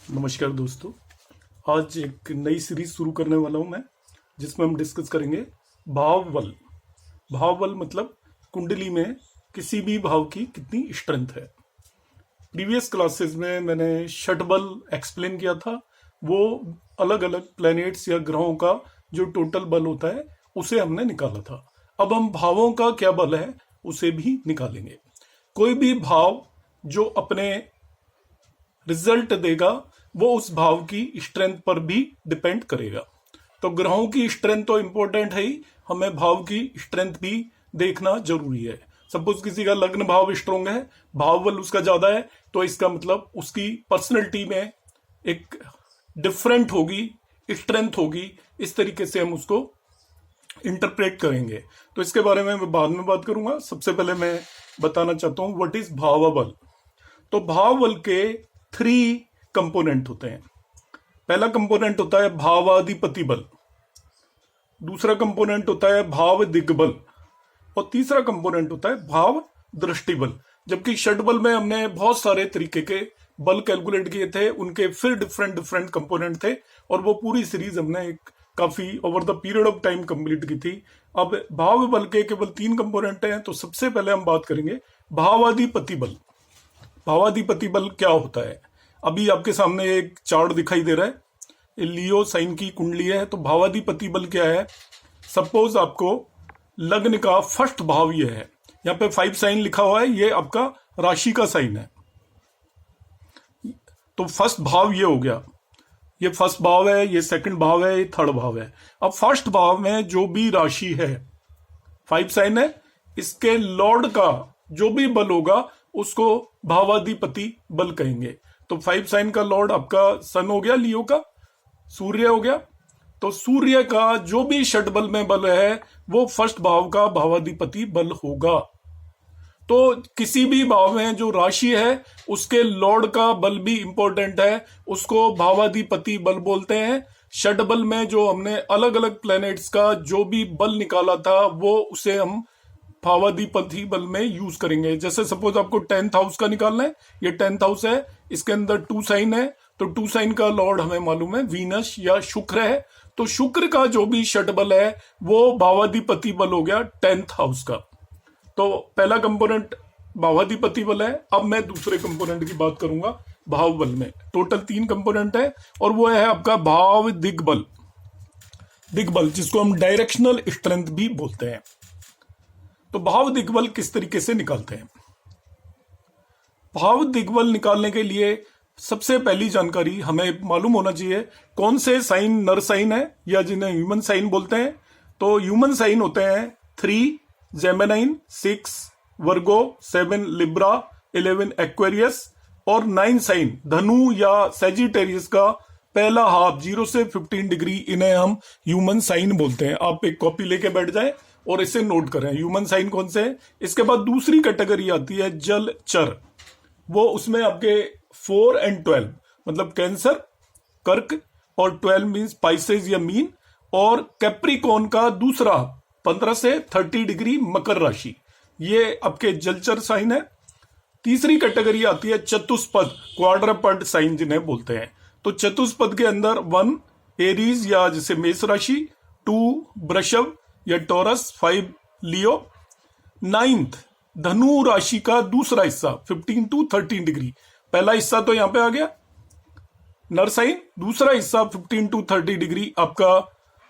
नमस्कार दोस्तों। आज एक नई सीरीज शुरू करने वाला हूं मैं, जिसमें हम डिस्कस करेंगे भाव बल। भाव बल मतलब कुंडली में किसी भी भाव की कितनी स्ट्रेंथ है। प्रीवियस क्लासेस में मैंने षट बल एक्सप्लेन किया था। वो अलग अलग प्लैनेट्स या ग्रहों का जो टोटल बल होता है उसे हमने निकाला था। अब हम भावों का क्या बल है उसे भी निकालेंगे। कोई भी भाव जो अपने रिजल्ट देगा वो उस भाव की स्ट्रेंथ पर भी डिपेंड करेगा। तो ग्रहों की स्ट्रेंथ तो इंपॉर्टेंट है ही, हमें भाव की स्ट्रेंथ भी देखना जरूरी है। सपोज किसी का लग्न भाव स्ट्रोंग है, भाव बल उसका ज्यादा है, तो इसका मतलब उसकी पर्सनैलिटी में एक डिफरेंट होगी, स्ट्रेंथ होगी। इस तरीके से हम उसको इंटरप्रेट करेंगे। तो इसके बारे में मैं बाद में बात करूंगा। सबसे पहले मैं बताना चाहता हूं व्हाट इज भाव बल। तो भाव बल के 3 कंपोनेंट होते हैं। पहला कंपोनेंट होता है भावाधिपति बल, दूसरा कंपोनेंट होता है भाव दिग्बल और तीसरा कंपोनेंट होता है भाव दृष्टि बल। जबकि षट बल में हमने बहुत सारे तरीके के बल कैलकुलेट किए थे, उनके फिर डिफरेंट डिफरेंट कंपोनेंट थे और वो पूरी सीरीज हमने एक काफी over the period of time complete की थी। अब भाव बल के केवल 3 कंपोनेंट हैं। तो सबसे पहले हम बात करेंगे भावाधिपति बल। भावाधिपति बल क्या होता है? अभी आपके सामने एक चार्ट दिखाई दे रहा है, ये लियो साइन की कुंडली है। तो भावाधिपति बल क्या है? सपोज आपको लग्न का फर्स्ट भाव ये है, यहाँ पे 5 साइन लिखा हुआ है, ये आपका राशि का साइन है। तो फर्स्ट भाव ये हो गया, ये फर्स्ट भाव है, ये सेकंड भाव है, ये थर्ड भाव है। अब फर्स्ट भाव में जो भी राशि है, 5 साइन है, इसके लॉर्ड का जो भी बल होगा उसको भावाधिपति बल कहेंगे। तो 5 साइन का लॉर्ड आपका सन हो गया, लियो का सूर्य हो गया। तो सूर्य का जो भी षट बल में बल है वो फर्स्ट भाव का भावाधिपति बल होगा। तो किसी भी भाव में जो राशि है उसके लॉर्ड का बल भी इंपॉर्टेंट है, उसको भावाधिपति बल बोलते हैं। षट बल में जो हमने अलग अलग प्लैनेट्स का जो भी बल निकाला था वो उसे हम भावाधिपति बल में यूज करेंगे। जैसे सपोज आपको 10th हाउस का निकालना है, ये 10th हाउस है, इसके अंदर 2 साइन है, तो 2 साइन का लॉर्ड हमें मालूम है वीनस या शुक्र है। तो शुक्र का जो भी षट बल है वो भावाधिपति बल हो गया 10th हाउस का। तो पहला कंपोनेंट भावाधिपति बल है। अब मैं दूसरे कंपोनेंट की बात करूंगा भाव बल में। टोटल 3 कंपोनेंट है और वो है आपका भाव दिग्बल। दिग्बल जिसको हम डायरेक्शनल स्ट्रेंथ भी बोलते हैं। तो भाव दिग्बल किस तरीके से निकालते हैं? भाव दिग्बल निकालने के लिए सबसे पहली जानकारी हमें मालूम होना चाहिए कौन से साइन नर साइन है या जिन्हें ह्यूमन साइन बोलते हैं। तो ह्यूमन साइन होते हैं 3 जेमिनाइन, 6 वर्गो, 7 लिब्रा, 11 एक्वेरियस और 9 साइन धनु या सेजिटेरियस का पहला हाफ 0 से 15 डिग्री, इन्हें हम ह्यूमन साइन बोलते हैं। आप एक कॉपी लेके बैठ जाएं और इसे नोट करें, ह्यूमन साइन कौन से है। इसके बाद दूसरी कैटेगरी आती है जलचर। वो उसमें आपके 4 और 12 मतलब कैंसर, कर्क और 12 मीन्स स्पाइसेस या मीन, और कैप्रिकॉन का दूसरा 15 से 30 डिग्री मकर राशि, ये आपके जलचर साइन है। तीसरी कैटेगरी आती है चतुष्पद, क्वाड्रपड साइन जिन्हें बोलते हैं। तो चतुष्पद के अंदर 1 एरीज या जैसे मेष राशि, 2 वृषभ या टॉरस, 5 लियो, 9th धनु राशि का दूसरा हिस्सा 15 to 13 डिग्री। पहला हिस्सा तो यहां पे आ गया नर साइन, दूसरा हिस्सा 15 to 30 डिग्री आपका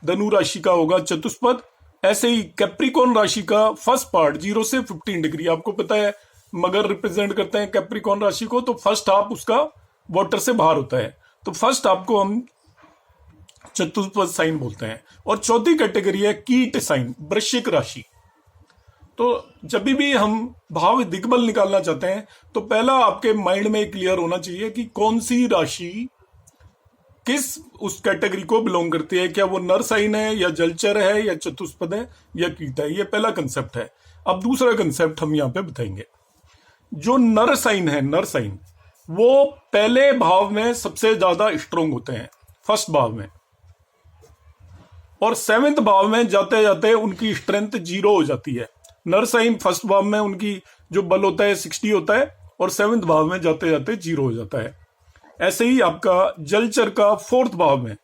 धनु राशि का होगा चतुष्पद। ऐसे ही कैप्रिकॉन राशि का फर्स्ट पार्ट 0 से 15 डिग्री, आपको पता है मगर रिप्रेजेंट करते हैं कैप्रिकॉन राशि को, तो फर्स्ट हाफ उसका वाटर से बाहर होता है, तो फर्स्ट हाफ को हम चतुष्पद साइन बोलते हैं। और चौथी कैटेगरी है कीट साइन, वृश्चिक राशि। तो जब भी हम भाव दिग्बल निकालना चाहते हैं तो पहला आपके माइंड में क्लियर होना चाहिए कि कौन सी राशि किस उस कैटेगरी को बिलोंग करती है। क्या वो नर साइन है या जलचर है या चतुष्पद है या कीट है, ये पहला कंसेप्ट है। अब दूसरा कंसेप्ट हम यहां पे बताएंगे। जो नर साइन है, नर साइन वो पहले भाव में सबसे ज्यादा स्ट्रोंग होते हैं, फर्स्ट भाव में, और 7th भाव में जाते जाते उनकी स्ट्रेंथ 0 हो जाती है। नर साइन फर्स्ट भाव में उनकी जो बल होता है 60 होता है और 7th भाव में जाते जाते 0 हो जाता है। ऐसे ही आपका जलचर का फोर्थ भाव में,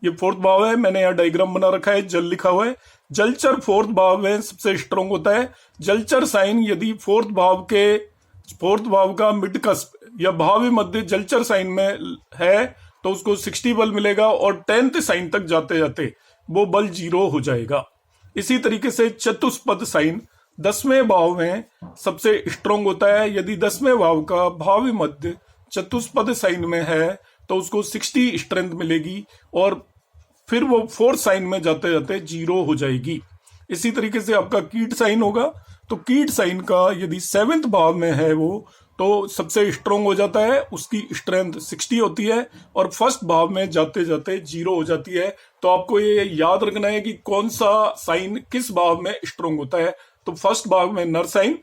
ये फोर्थ भाव है, मैंने यहाँ डायग्राम बना रखा है, जल लिखा हुआ है। जलचर फोर्थ भाव में सबसे स्ट्रांग होता है। जलचर साइन यदि फोर्थ भाव का मिड कस्प या भाव मध्य जलचर साइन में है तो उसको 60 बल मिलेगा, और 10th साइन तक जाते जाते वो बल 0 हो जाएगा। इसी तरीके से चतुष्पद साइन 10वें भाव में सबसे स्ट्रांग होता है। यदि 10वें भाव का भाव मध्य चतुष्पद साइन में है तो उसको 60 स्ट्रेंथ मिलेगी, और फिर वो फोर्थ साइन में जाते जाते 0 हो जाएगी। इसी तरीके से आपका कीट साइन होगा, तो कीट साइन का यदि 7th भाव में है वो, तो सबसे स्ट्रांग हो जाता है, उसकी स्ट्रेंथ 60 होती है, और फर्स्ट भाव में जाते जाते 0 हो जाती है। तो आपको ये याद रखना है कि कौन सा साइन किस भाव में स्ट्रांग होता है। तो फर्स्ट भाव में नर साइन,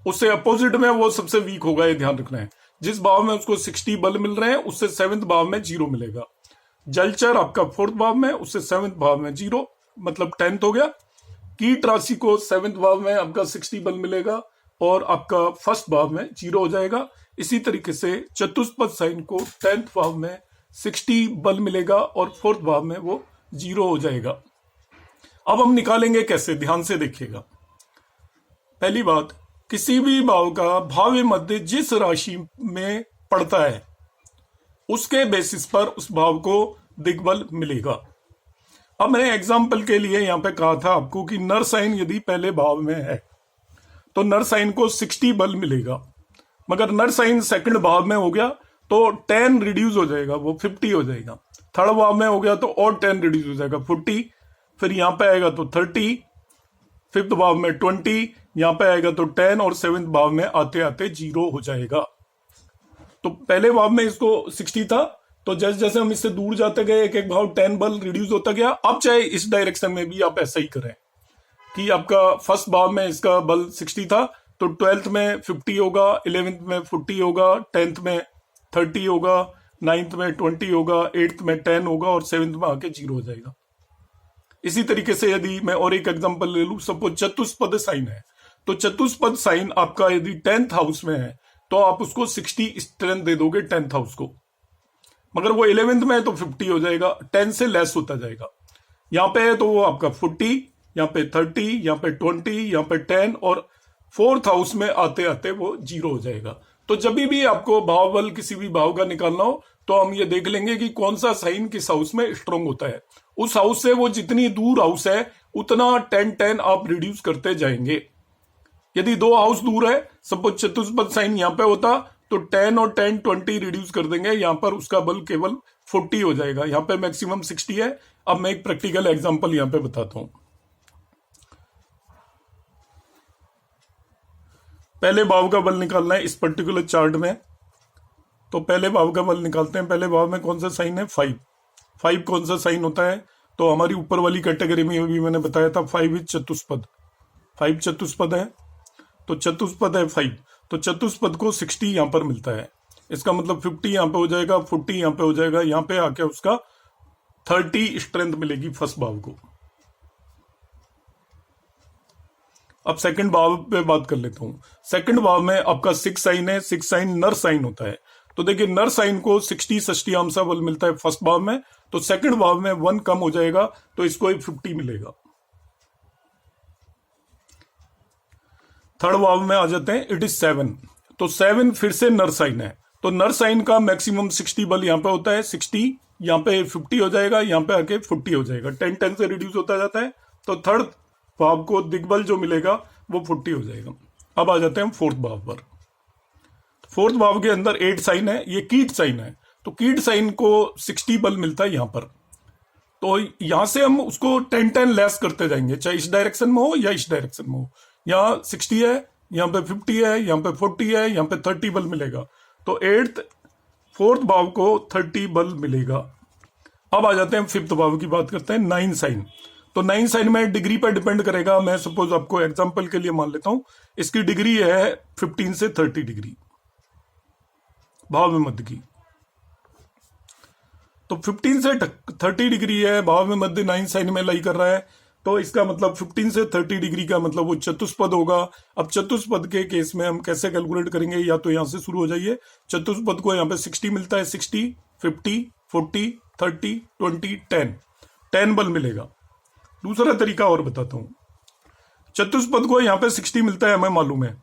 उससे अपोजिट में वो सबसे वीक होगा, ये ध्यान रखना है। जिस भाव में उसको 60 बल मिल रहे हैं उससे 7th भाव में 0 मिलेगा। जलचर आपका 4th भाव में, उससे 7th भाव में 0, मतलब 10th हो गया। कीट राशि को 7th भाव में आपका 60 बल मिलेगा, और आपका फर्स्ट भाव में 0 हो जाएगा। इसी तरीके से चतुष्पद साइन को 10th भाव में 60 बल मिलेगा, और 4th भाव में वो 0 हो जाएगा। अब हम निकालेंगे कैसे, ध्यान से देखिएगा। पहली बात, किसी भी भाव का भाव मध्य जिस राशि में पड़ता है उसके बेसिस पर उस भाव को दिग्बल मिलेगा। अब मैंने एग्जाम्पल के लिए यहां पे कहा था आपको कि नर साइन यदि पहले भाव में है तो नर साइन को 60 बल मिलेगा, मगर नर साइन सेकंड भाव में हो गया तो 10 रिड्यूस हो जाएगा, वो 50 हो जाएगा। थर्ड भाव में हो गया तो और 10 रिड्यूस हो जाएगा, 40। फिर यहां पे आएगा तो 30, फिफ्थ भाव में 20, यहां पे आएगा तो 10, और 7th भाव में आते आते 0 हो जाएगा। तो पहले भाव में इसको 60 था, तो जैसे जैसे हम इससे दूर जाते गए एक एक भाव 10 बल रिड्यूस होता गया। अब चाहे इस डायरेक्शन में भी आप ऐसा ही करें कि आपका फर्स्ट भाव में इसका बल 60 था, तो 12th में 50 होगा, 11th में 40 होगा, 10th में 30 होगा, 9th में 20 होगा, 8th में 10 होगा, और 7th में आके 0 हो जाएगा। इसी तरीके से यदि मैं और एक एग्जांपल ले लूं, सपोज चतुष्पद साइन है, तो चतुष्पद साइन आपका यदि 10th हाउस में है तो आप उसको 60 स्ट्रेंथ दे दोगे 10th हाउस को, मगर वो 11th में है तो 50 हो जाएगा, 10 से लेस होता जाएगा। यहां पे है तो वो आपका 40, यहाँ पे 30, यहाँ पे 20, यहाँ पे 10, और 4th हाउस में आते आते वो 0 हो जाएगा। तो जब भी आपको भाव बल किसी भी भाव का निकालना हो तो हम ये देख लेंगे कि कौन सा साइन किस हाउस में स्ट्रांग होता है। उस हाउस से वो जितनी दूर हाउस है उतना 10-10 आप रिड्यूस करते जाएंगे। यदि 2 हाउस दूर है, सपोज चतुष्पद साइन यहाँ पे होता, तो 10 और 10 20 रिड्यूस कर देंगे, यहां पर उसका बल केवल 40 हो जाएगा। यहां पे मैक्सिमम 60 है। अब मैं एक प्रैक्टिकल एग्जांपल यहां पे बताता हूं। पहले भाव का बल निकालना है इस पर्टिकुलर चार्ट में, तो पहले भाव का बल निकालते हैं। पहले भाव में कौन सा साइन है? 5 कौन सा साइन होता है? तो हमारी ऊपर वाली कैटेगरी में भी मैंने बताया था 5 इज चतुष्पद, 5 चतुष्पद है, तो चतुष्पद है 5, तो चतुष्पद को 60 यहां पर मिलता है। इसका मतलब 50 यहां पे हो जाएगा, 40 यहां पे हो जाएगा, यहां पे आके उसका 30 स्ट्रेंथ मिलेगी फर्स्ट भाव को। अब सेकंड भाव पे बात कर लेता हूं। सेकंड भाव में आपका 6 साइन है, 6 साइन नर साइन होता है। तो देखिए नर साइन को 60 षष्टियांश बल मिलता है फर्स्ट भाव में, तो सेकंड भाव में 1 कम हो जाएगा, तो इसको 50 मिलेगा। थर्ड भाव में आ जाते हैं, इट इज 7, तो 7 फिर से नर साइन है, तो नर साइन का मैक्सिमम 60 बल यहां पे होता है, 60 यहां पे 50 हो जाएगा, यहां पे आके 40 हो जाएगा, 10 से रिड्यूस होता जाता है, तो थर्ड भाव को दिग्बल जो मिलेगा वो 40 हो जाएगा। अब आ जाते हैं फोर्थ भाव पर। फोर्थ भाव के अंदर 8 साइन है, ये कीट साइन है, तो कीट साइन को 60 बल मिलता है यहां पर, तो यहां से हम उसको 10 लेस करते जाएंगे, चाहे इस डायरेक्शन में हो या इस डायरेक्शन में हो। यहाँ 60 है, यहाँ पे 50 है, यहाँ पे 40 है, यहाँ पे 30 बल मिलेगा, तो फोर्थ भाव को 30 बल मिलेगा। अब आ जाते हैं फिफ्थ भाव की बात करते हैं, 9 साइन। तो 9 साइन में डिग्री पर डिपेंड करेगा। मैं सपोज आपको एग्जांपल के लिए मान लेता हूं, इसकी डिग्री है 15 से 30 डिग्री भाव में मध्य की, तो 15 से 30 डिग्री है भाव में मध्य 9 साइन में लाई कर रहा है। तो इसका मतलब 15 से 30 डिग्री का मतलब वो चतुष्पद होगा। अब चतुष्पद के केस में हम कैसे कैलकुलेट करेंगे, या तो यहां से शुरू हो जाइए। चतुष्पद को यहाँ पे 60 मिलता है, 60, 50, 40, 30, 20, 10 बल मिलेगा। दूसरा तरीका और बताता हूं। चतुष्पद को यहाँ पे 60 मिलता है, हमें मालूम है,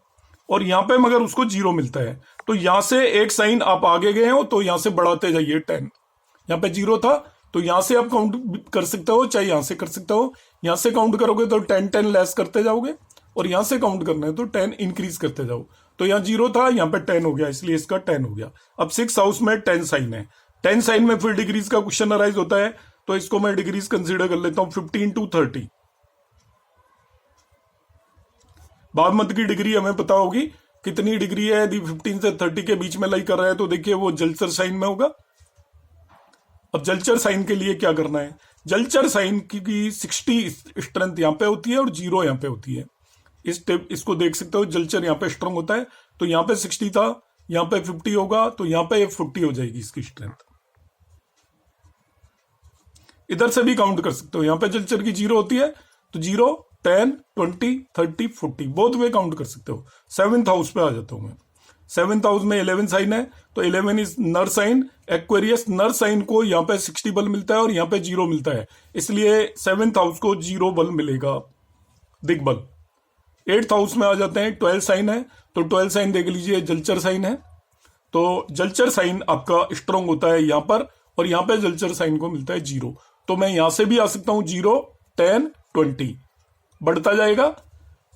और यहाँ पे मगर उसको 0 मिलता है, तो यहां से एक साइन आप आगे गए हो तो यहां से बढ़ाते जाइए 10। यहाँ पे 0 था तो यहां से आप काउंट कर सकते हो, चाहे यहां से कर सकते हो। यहां से काउंट करोगे तो 10 लेस करते जाओगे, और यहां से काउंट करना है तो 10 इंक्रीज करते जाओ। तो यहाँ 0 था, यहाँ पे 10 हो गया, इसलिए इसका 10 हो गया। अब 6 हाउस में 10 साइन है, 10 साइन में फिर डिग्रीज का क्वेश्चन अराइज होता है, तो इसको मैं डिग्रीज कंसिडर कर लेता हूं 15 to 30। बागमत की डिग्री हमें पता होगी कितनी डिग्री है, यदि 15 से 30 के बीच में लाई कर रहा है तो देखिए वो जलचर साइन में होगा। अब जलचर साइन के लिए क्या करना है, जलचर साइन की 60 स्ट्रेंथ यहाँ पे होती है और 0 यहाँ पे होती है। इसको देख सकते हो, जलचर यहाँ पे स्ट्रांग होता है, तो यहाँ पे 60 था, यहाँ पे 50 होगा, तो यहाँ पे 40 हो जाएगी इसकी स्ट्रेंथ। इधर से भी काउंट कर सकते हो, यहाँ पे जलचर की 0 होती है, तो 0, 10, 20, 30, 40 बोथ वे काउंट कर सकते हो। 7th हाउस पे आ जाता हूं मैं। 7th हाउस में 11 साइन है, तो 11 इज नर साइन। एक्वेरियस नर साइन को यहाँ पे 60 बल मिलता है और यहाँ पे 0 मिलता है, इसलिए 7th हाउस को 0 बल मिलेगा, दिग्बल। 8th हाउस में आ जाते हैं, 12 साइन है, तो 12 साइन देख लीजिए जलचर साइन है, तो जलचर साइन आपका स्ट्रांग होता है यहाँ पर, और यहाँ पे जलचर साइन को मिलता है 0। तो मैं यहां से भी आ सकता हूं, 0, 10, 20 बढ़ता जाएगा,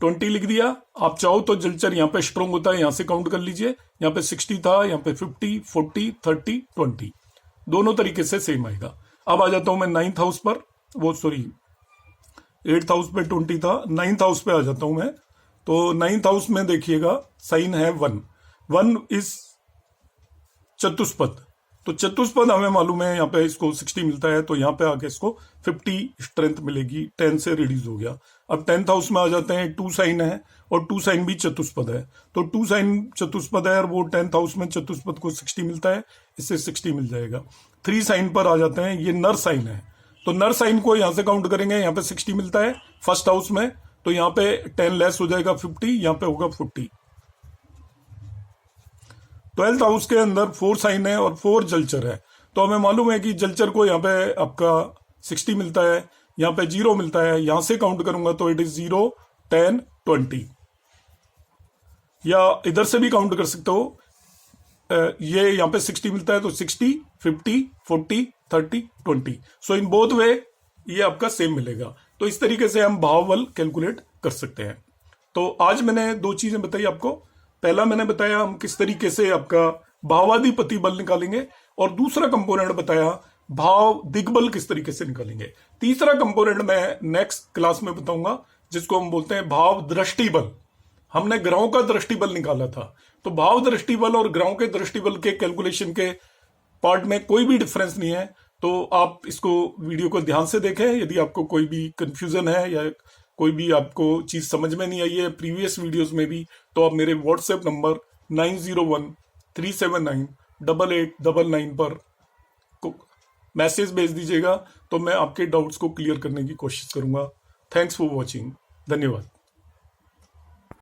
20 लिख दिया। आप चाहो तो जलचर यहाँ पे स्ट्रांग होता है, यहां से काउंट कर लीजिए, यहाँ पे 60 था, यहाँ पे 50, 40, 30, 20 दोनों तरीके से सेम आएगा। अब आ जाता हूं मैं 9th हाउस पर, वो सॉरी 8th हाउस पे 20 था, 9th हाउस पे आ जाता हूं मैं। तो 9th हाउस में देखिएगा साइन है 1 इज चतुष्पद, तो चतुष्पद हमें मालूम है, यहाँ पे इसको 60 मिलता है, तो यहाँ पे आके इसको 50 स्ट्रेंथ मिलेगी, 10 से रिड्यूस हो गया। अब 10th हाउस में आ जाते हैं, 2 साइन है, और 2 साइन भी चतुष्पद है, तो 2 साइन चतुष्पद है, और वो 10th हाउस में चतुष्पद को 60 मिलता है, इससे 60 मिल जाएगा। 3 साइन पर आ जाते हैं, ये नर साइन है, तो नर साइन को यहां से काउंट करेंगे, यहाँ पे 60 मिलता है फर्स्ट हाउस में, तो यहाँ पे 10 लेस हो जाएगा 50, यहाँ पे होगा 40। 12th हाउस के अंदर 4 साइन है और 4 जलचर है, तो हमें मालूम है कि जलचर को यहाँ पे आपका 60 मिलता है, यहाँ पे 0 मिलता है, यहां से काउंट करूंगा तो इट इज 0, 10, 20, या इधर से भी काउंट कर सकते हो। ये यहाँ पे 60 मिलता है, तो 60, 50, 40, 30, 20, सो इन बोथ वे ये आपका सेम मिलेगा। तो इस तरीके से हम भाव बल कैलकुलेट कर सकते हैं। तो आज मैंने 2 चीजें बताई आपको। पहला मैंने बताया हम किस तरीके से आपका भावाधिपति बल निकालेंगे, और दूसरा कंपोनेंट बताया भाव दिग्बल किस तरीके से निकालेंगे। तीसरा कंपोनेंट मैं नेक्स्ट क्लास में बताऊंगा, जिसको हम बोलते हैं भाव दृष्टि बल। हमने ग्रहों का दृष्टि बल निकाला था, तो भाव दृष्टि बल और ग्रहों के दृष्टि बल के कैलकुलेशन के पार्ट में कोई भी डिफरेंस नहीं है। तो आप इसको वीडियो को ध्यान से देखें। यदि आपको कोई भी कंफ्यूजन है या कोई भी आपको चीज समझ में नहीं आई है प्रीवियस वीडियोस में भी, तो आप मेरे व्हाट्सएप नंबर 9013798899 पर मैसेज भेज दीजिएगा, तो मैं आपके डाउट्स को क्लियर करने की कोशिश करूंगा। थैंक्स फॉर वॉचिंग, धन्यवाद।